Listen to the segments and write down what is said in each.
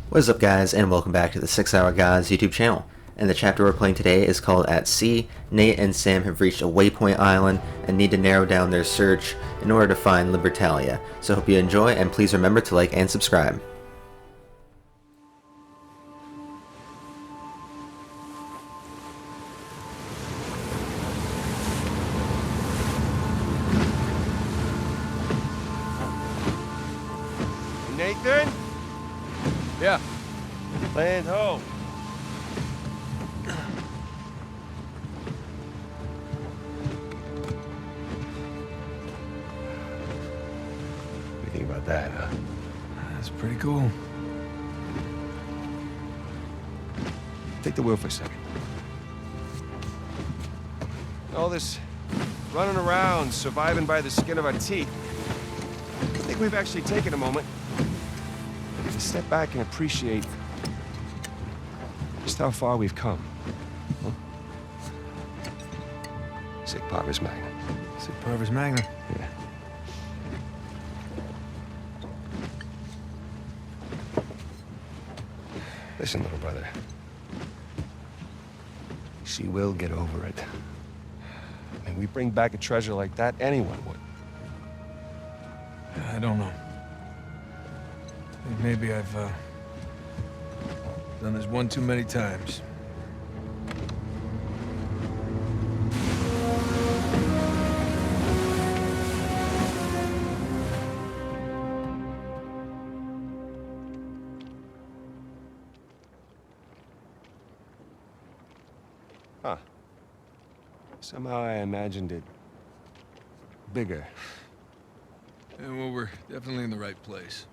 What is up, guys, and welcome back to the 6 Hour Gods YouTube channel. And the chapter we're playing today is called At Sea. Nate and Sam have reached a waypoint island and need to narrow down their search in order to find Libertalia. So I hope you enjoy, and please remember to like and subscribe. Nathan? Yeah. Land ho. What do you think about that, huh? That's pretty cool. Take the wheel for a second. All this running around, surviving by the skin of our teeth. I think we've actually taken a moment to step back and appreciate just how far we've come. Huh? Sic parvis magna. Sic parvis magna. Yeah. Listen, little brother. She will get over it. I mean, we bring back a treasure like that, anyone would. I don't know. I think maybe I've done this one too many times. Huh. Somehow I imagined it bigger. Yeah, well, we're definitely in the right place.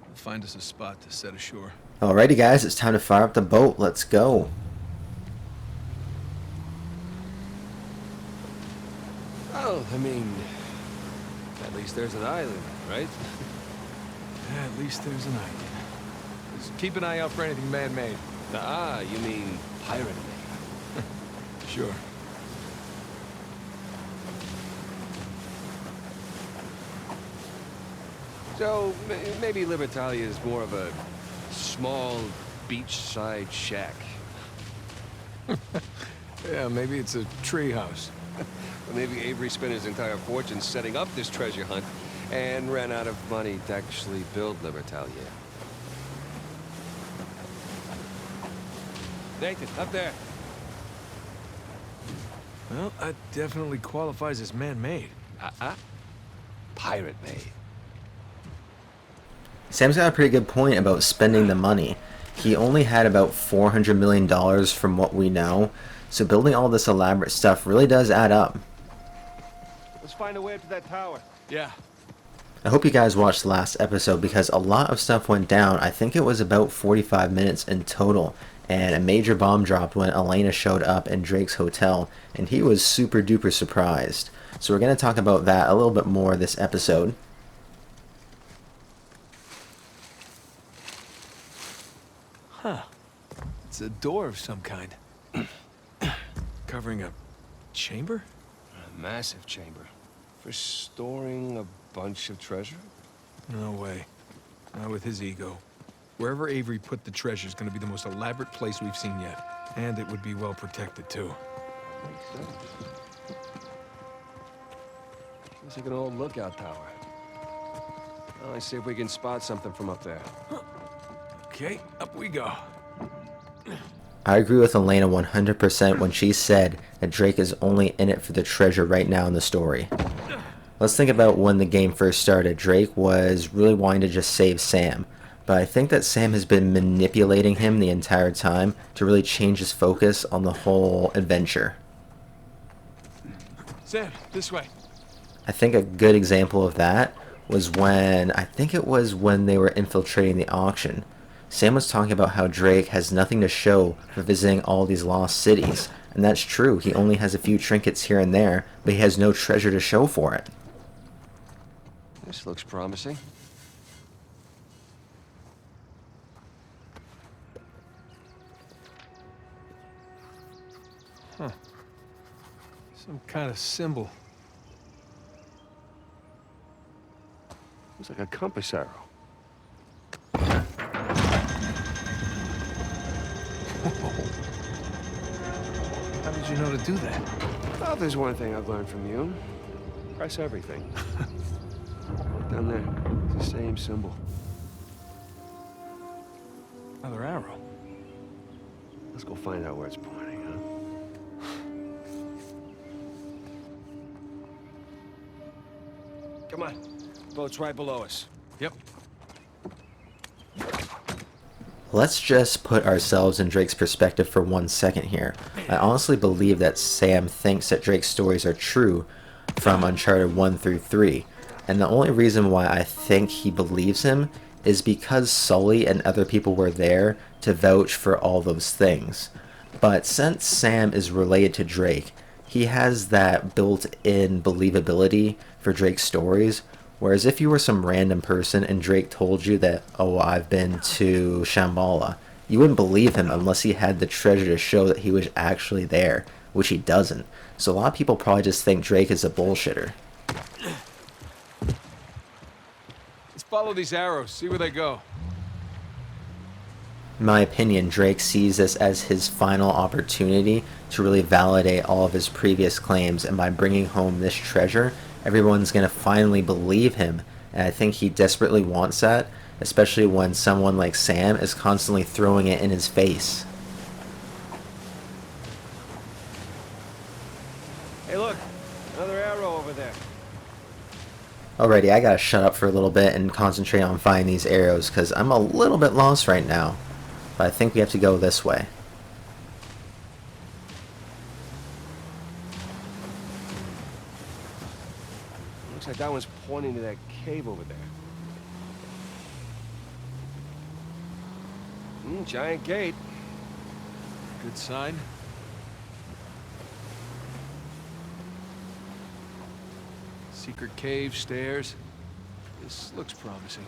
We'll find us a spot to set ashore. Alrighty, guys, it's time to fire up the boat. Let's go. Oh, I mean, at least there's an island, right? Yeah, at least there's an idea. Just keep an eye out for anything man-made. Ah, you mean pirate-made. Sure. So, maybe Libertalia is more of a small beachside shack. Yeah, maybe it's a tree house. Or maybe Avery spent his entire fortune setting up this treasure hunt and ran out of money to actually build Libertalia. Nathan, up there. Well, that definitely qualifies as man-made. Pirate-made. Sam's got a pretty good point about spending the money. He only had about $400 million from what we know, so building all this elaborate stuff really does add up. Let's find a way up to that tower. Yeah. I hope you guys watched the last episode because a lot of stuff went down. I think it was about 45 minutes in total, and a major bomb dropped when Elena showed up in Drake's hotel, and he was super duper surprised. So we're going to talk about that a little bit more this episode. Huh. It's a door of some kind. Covering a chamber? A massive chamber. For storing a bunch of treasure? No way. Not with his ego. Wherever Avery put the treasure is going to be the most elaborate place we've seen yet. And it would be well protected, too. Makes sense. Looks like an old lookout tower. Well, let's see if we can spot something from up there. Okay, up we go. I agree with Elena 100% when she said that Drake is only in it for the treasure right now in the story. Let's think about when the game first started. Drake was really wanting to just save Sam, but I think that Sam has been manipulating him the entire time to really change his focus on the whole adventure. Sam, this way. I think a good example of that was when, I think it was when they were infiltrating the auction. Sam was talking about how Drake has nothing to show for visiting all these lost cities. And that's true, he only has a few trinkets here and there, but he has no treasure to show for it. This looks promising. Huh. Some kind of symbol. Looks like a compass arrow. you know to do that? Well, there's one thing I've learned from you. Press everything. Down there. It's the same symbol. Another arrow. Let's go find out where it's pointing, huh? Come on. Boat's right below us. Yep. Let's just put ourselves in Drake's perspective for 1 second here. I honestly believe that Sam thinks that Drake's stories are true from Uncharted 1 through 3. And the only reason why I think he believes him is because Sully and other people were there to vouch for all those things. But since Sam is related to Drake, he has that built-in believability for Drake's stories. Whereas if you were some random person and Drake told you that, oh, I've been to Shambhala, you wouldn't believe him unless he had the treasure to show that he was actually there, which he doesn't. So a lot of people probably just think Drake is a bullshitter. Let's follow these arrows, see where they go. In my opinion, Drake sees this as his final opportunity to really validate all of his previous claims, and by bringing home this treasure, everyone's going to finally believe him, and I think he desperately wants that, especially when someone like Sam is constantly throwing it in his face. Hey, look. Another arrow over there. Alrighty, I gotta shut up for a little bit and concentrate on finding these arrows, because I'm a little bit lost right now. But I think we have to go this way. Looks like that one's pointing to that cave over there. Giant gate. Good sign. Secret cave, stairs. This looks promising.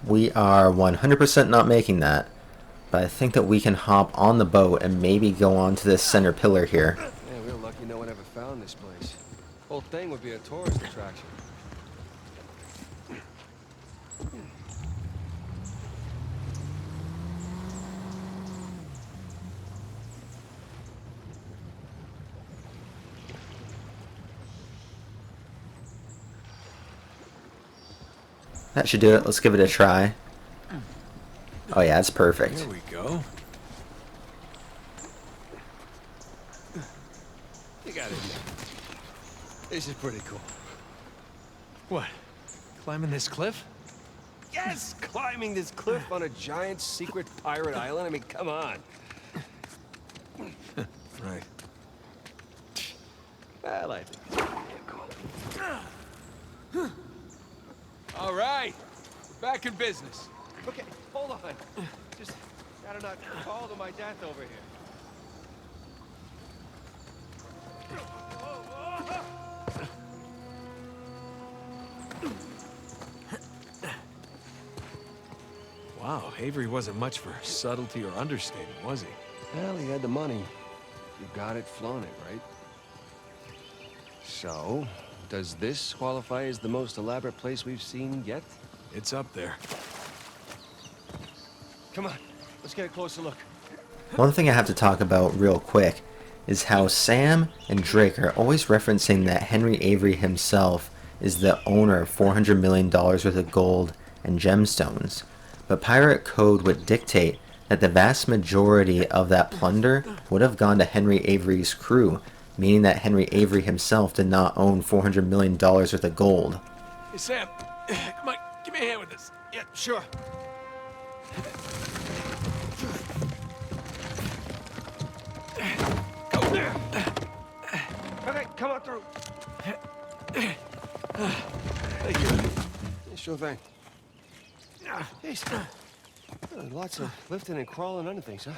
We are 100% not making that, but I think that we can hop on the boat and maybe go on to this center pillar here. Man, we're lucky no one ever found this place. Whole thing would be a tourist attraction. That should do it. Let's give it a try. Oh yeah, it's perfect. There we go. You got it. This is pretty cool. What? Climbing this cliff? Yes! Climbing this cliff on a giant secret pirate island? I mean, come on. Right. I like it. Yeah, cool. All right. We're back in business. Okay, hold on. Just gotta not fall to my death over here. Wow, Avery wasn't much for subtlety or understatement, was he? Well, he had the money. You got it, flown it, right? So, does this qualify as the most elaborate place we've seen yet? It's up there. Come on, let's get a closer look. One thing I have to talk about real quick is how Sam and Drake are always referencing that Henry Avery himself is the owner of $400 million worth of gold and gemstones. But pirate code would dictate that the vast majority of that plunder would have gone to Henry Avery's crew, meaning that Henry Avery himself did not own $400 million worth of gold. Hey, Sam. Come on, give me a hand with this. Yeah, sure. Go there. Okay, come on through. Thank you. Yeah, sure thing. Jeez. Lots of lifting and crawling under things, huh?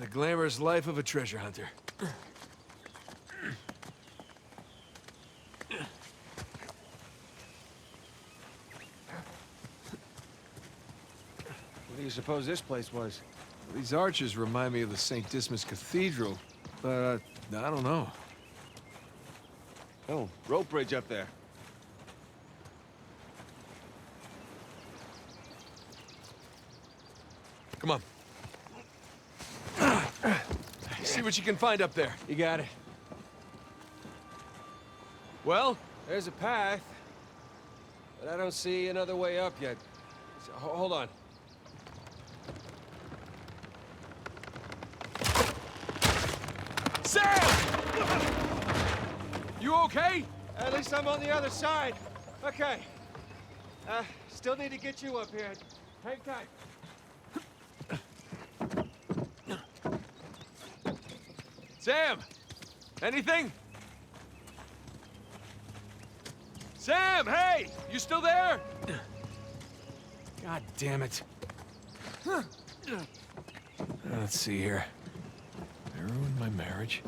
The glamorous life of a treasure hunter. What do you suppose this place was? These arches remind me of the St. Dismas Cathedral, but I don't know. Oh, rope bridge up there. Come on. See what you can find up there. You got it. Well, there's a path, but I don't see another way up yet. So, hold on. Sam! You okay? At least I'm on the other side. Okay. Still need to get you up here. Hang tight. Sam! Anything? Sam, hey! You still there? God damn it. Let's see here. I ruined my marriage.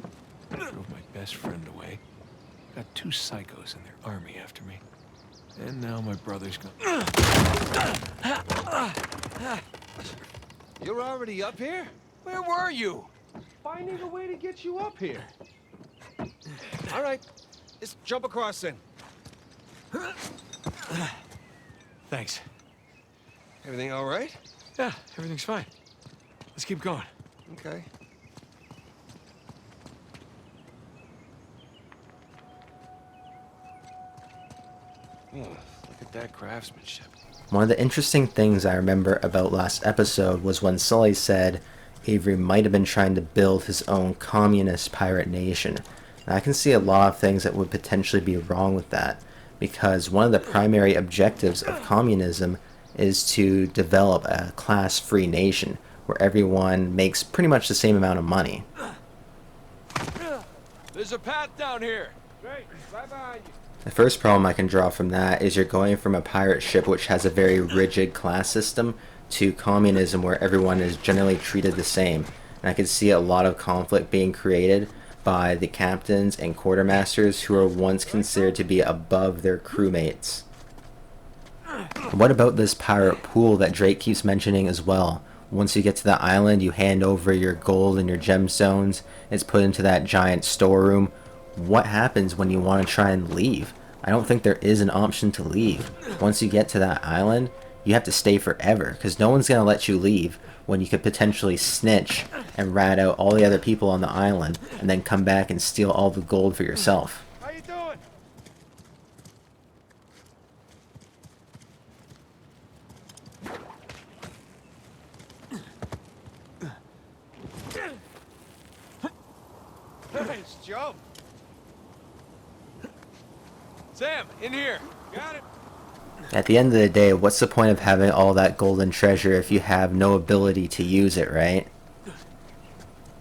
Drove my best friend away. Got 2 psychos in their army after me. And now my brother's gone. You're already up here? Where were you? Finding a way to get you up here. All right. Let's jump across then. Thanks. Everything all right? Yeah, everything's fine. Let's keep going. Okay. Oh, look at that craftsmanship. One of the interesting things I remember about last episode was when Sully said Avery might have been trying to build his own communist pirate nation. And I can see a lot of things that would potentially be wrong with that, because one of the primary objectives of communism is to develop a class-free nation where everyone makes pretty much the same amount of money. There's a path down here. Great. Right behind you. The first problem I can draw from that is you're going from a pirate ship which has a very rigid class system to communism where everyone is generally treated the same. And I can see a lot of conflict being created by the captains and quartermasters who were once considered to be above their crewmates. What about this pirate pool that Drake keeps mentioning as well? Once you get to the island, you hand over your gold and your gemstones. It's put into that giant storeroom. What happens when you want to try and leave? I don't think there is an option to leave. Once you get to that island, you have to stay forever, because no one's going to let you leave when you could potentially snitch and rat out all the other people on the island and then come back and steal all the gold for yourself. How you doing? Nice jump. Sam, in here. Got it. At the end of the day, what's the point of having all that golden treasure if you have no ability to use it, right?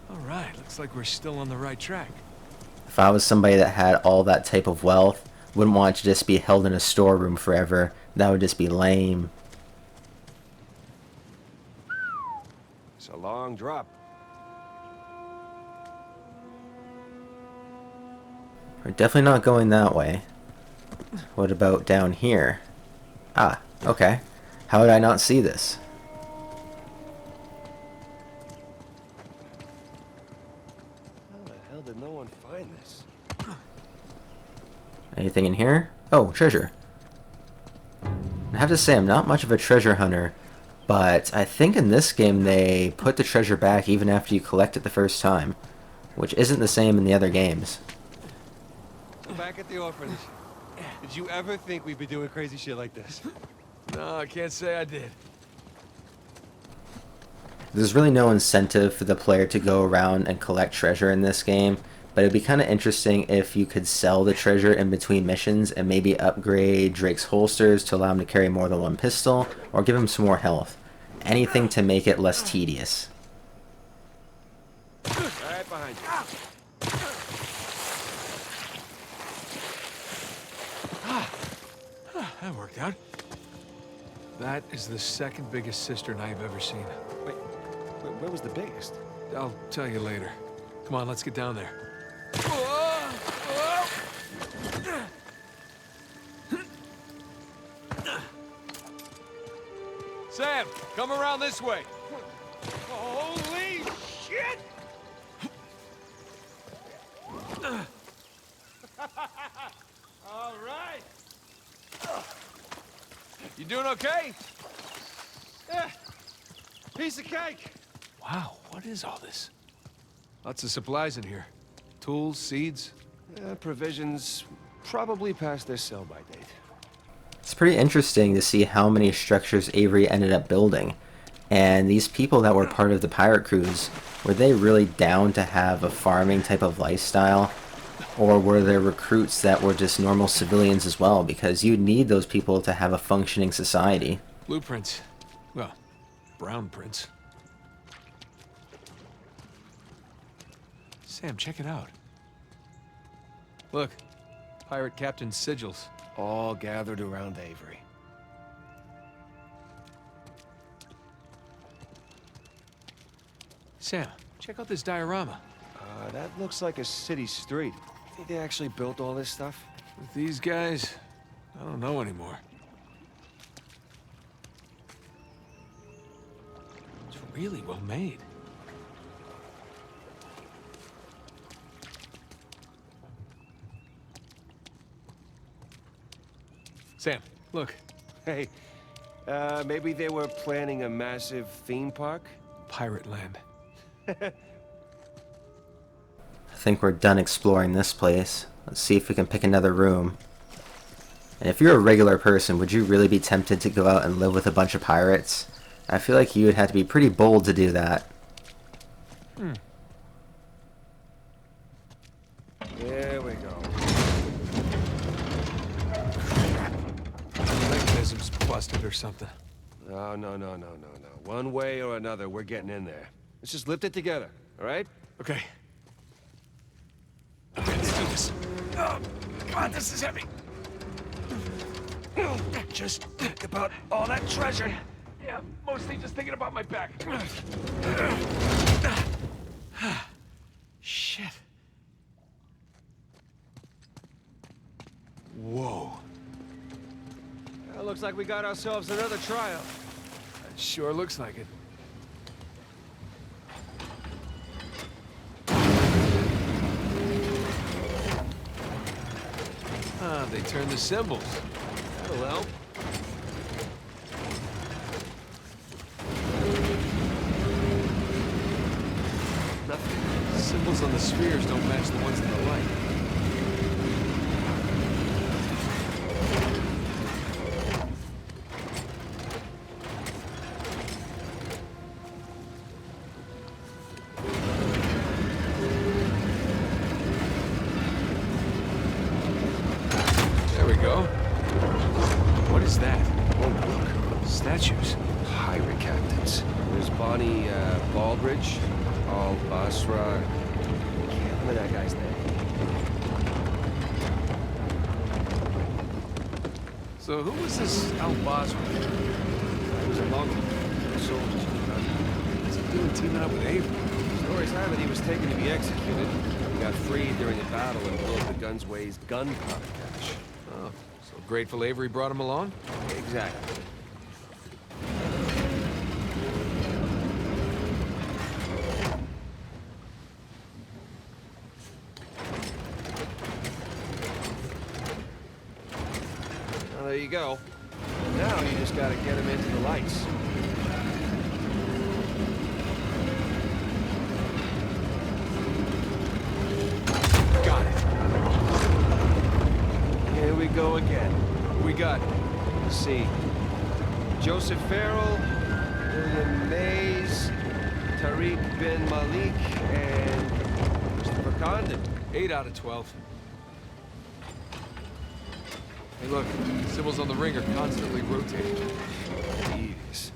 All right, looks like we're still on the right track. If I was somebody that had all that type of wealth, wouldn't want it to just be held in a storeroom forever. That would just be lame. It's a long drop. We're definitely not going that way. What about down here? Ah, okay. How did I not see this? How the hell did no one find this? Anything in here? Oh, treasure. I have to say, I'm not much of a treasure hunter, but I think in this game they put the treasure back even after you collect it the first time, which isn't the same in the other games. Back at the orphanage. Did you ever think we'd be doing crazy shit like this? No, I can't say I did. There's really no incentive for the player to go around and collect treasure in this game, but it'd be kind of interesting if you could sell the treasure in between missions and maybe upgrade Drake's holsters to allow him to carry more than one pistol, or give him some more health. Anything to make it less tedious. Right behind you. That worked out. That is the second biggest cistern I've ever seen. Wait, where was the biggest? I'll tell you later. Come on, let's get down there. Sam, come around this way. Holy shit! All right. You doing okay? Yeah. Piece of cake! Wow, what is all this? Lots of supplies in here. Tools, seeds. Provisions probably past their sell-by date. It's pretty interesting to see how many structures Avery ended up building. And these people that were part of the pirate crews, were they really down to have a farming type of lifestyle? Or were there recruits that were just normal civilians as well? Because you need those people to have a functioning society. Blueprints. Well, brown prints. Sam, check it out. Look, pirate captain sigils. All gathered around Avery. Sam, check out this diorama. That looks like a city street. Think they actually built all this stuff? With these guys, I don't know anymore. It's really well made. Sam, look. Hey, maybe they were planning a massive theme park? Pirate land. I think we're done exploring this place. Let's see if we can pick another room. And if you're a regular person, would you really be tempted to go out and live with a bunch of pirates? I feel like you would have to be pretty bold to do that. There we go. Mechanism's busted or something. No. One way or another, we're getting in there. Let's just lift it together, all right? Okay. Okay, let's do this. Oh, God, this is heavy. Just think about all that treasure. Yeah, mostly just thinking about my back. Shit. Whoa. Well, looks like we got ourselves another trial. It sure looks like it. Ah, they turned the symbols. That'll help. Nothing. Symbols on the spheres don't match the ones in the light. There we go. What is that? Oh, look. Statues. Pirate captains. There's Bonnie, Baldridge, Al Basra. Can't remember that guy's name. So who was this Al-Basra? He was a local soldier. What's he doing teaming up with Avery? Stories have it he was taken to be executed. He got freed during the battle and blew up the Gunsway's gunpowder cache. Oh, so grateful Avery brought him along? Exactly. Well, there you go. Now you just gotta get him into the lights. Got it. Here we go again. We got Let's see. Joseph Farrell, William Mays, Tariq bin Malik, and Christopher Condon. 8 out of 12. Hey, look. Symbols on the ring are constantly rotating. Jeez.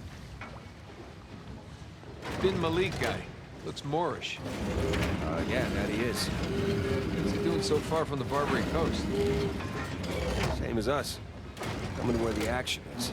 Bin Malik guy. Looks Moorish. Yeah, that he is. What's he doing so far from the Barbary coast? Same as us. Coming to where the action is.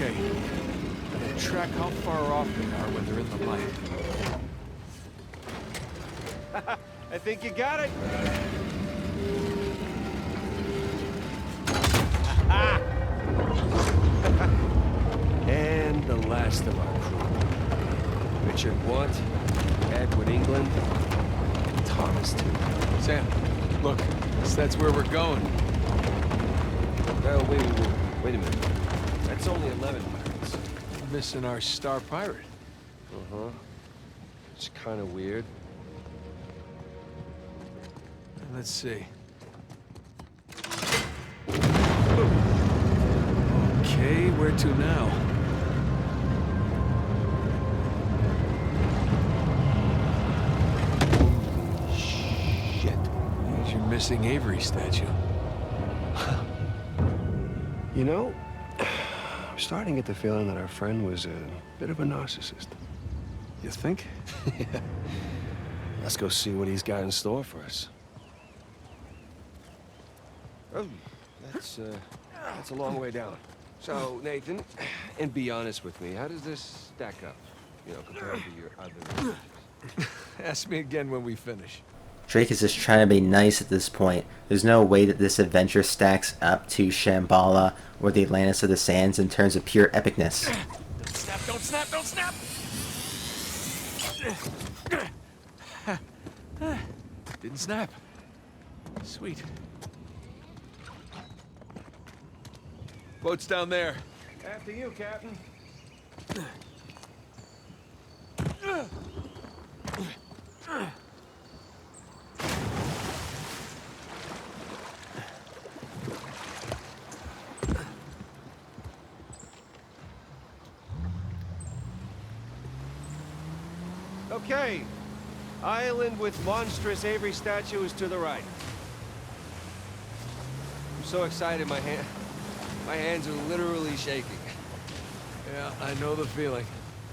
Okay. Gotta track how far off they are when they're in the light. I think you got it. And the last of our crew. Richard Want, Edward England, Thomas too. Sam, look, that's where we're going. Oh, wait a minute. That's only 11 pirates. Missing our star pirate. Uh-huh. It's kind of weird. Let's see. Okay, where to now? Shit. There's your missing Avery statue. You know, I'm starting to get the feeling that our friend was a bit of a narcissist. You think? Yeah. Let's go see what he's got in store for us. Oh, that's a long way down. So, Nathan, and be honest with me, how does this stack up? You know, compared to your other... Ask me again when we finish. Drake is just trying to be nice at this point. There's no way that this adventure stacks up to Shambhala or the Atlantis of the Sands in terms of pure epicness. Don't snap, don't snap, don't snap! Didn't snap. Sweet. Boat's down there. After you, Captain. Okay. Island with monstrous Avery statue is to the right. I'm so excited, my hands are literally shaking. Yeah, I know the feeling.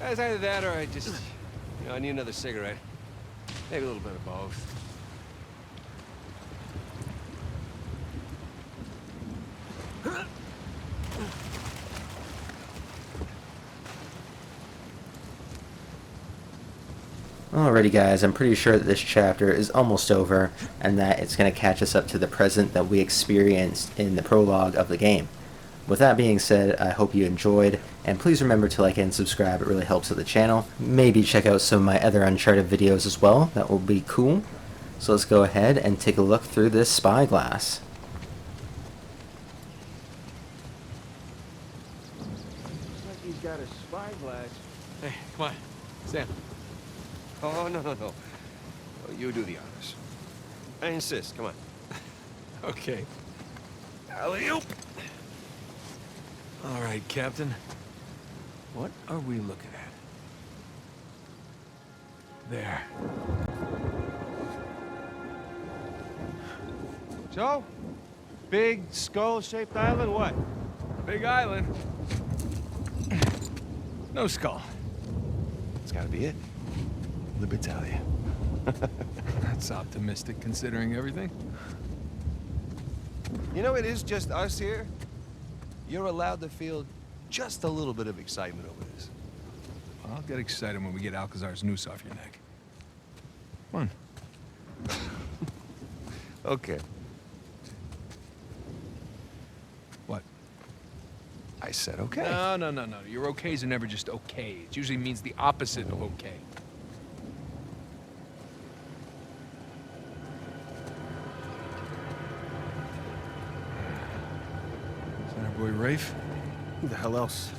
It's either that or I just, I need another cigarette. Maybe a little bit of both. Alrighty guys, I'm pretty sure that this chapter is almost over and that it's going to catch us up to the present that we experienced in the prologue of the game. With that being said, I hope you enjoyed, and please remember to like and subscribe, it really helps with the channel. Maybe check out some of my other Uncharted videos as well, that will be cool. So let's go ahead and take a look through this spyglass. Looks like he's got a spyglass. Hey, come on. Sam. Oh, no. Oh, you do the honors. I insist, come on. Okay. Alley-oop! All right, Captain. What are we looking at? There. So? Big skull-shaped island, what? Big island. No skull. It's gotta be it. L'Italia. That's optimistic considering everything. You know, it is just us here. You're allowed to feel just a little bit of excitement over this. I'll get excited when we get Alcazar's noose off your neck. Come on. Okay. What? I said okay. No. Your okays are never just okay. It usually means the opposite of okay. Is that our boy Rafe? Who the hell else?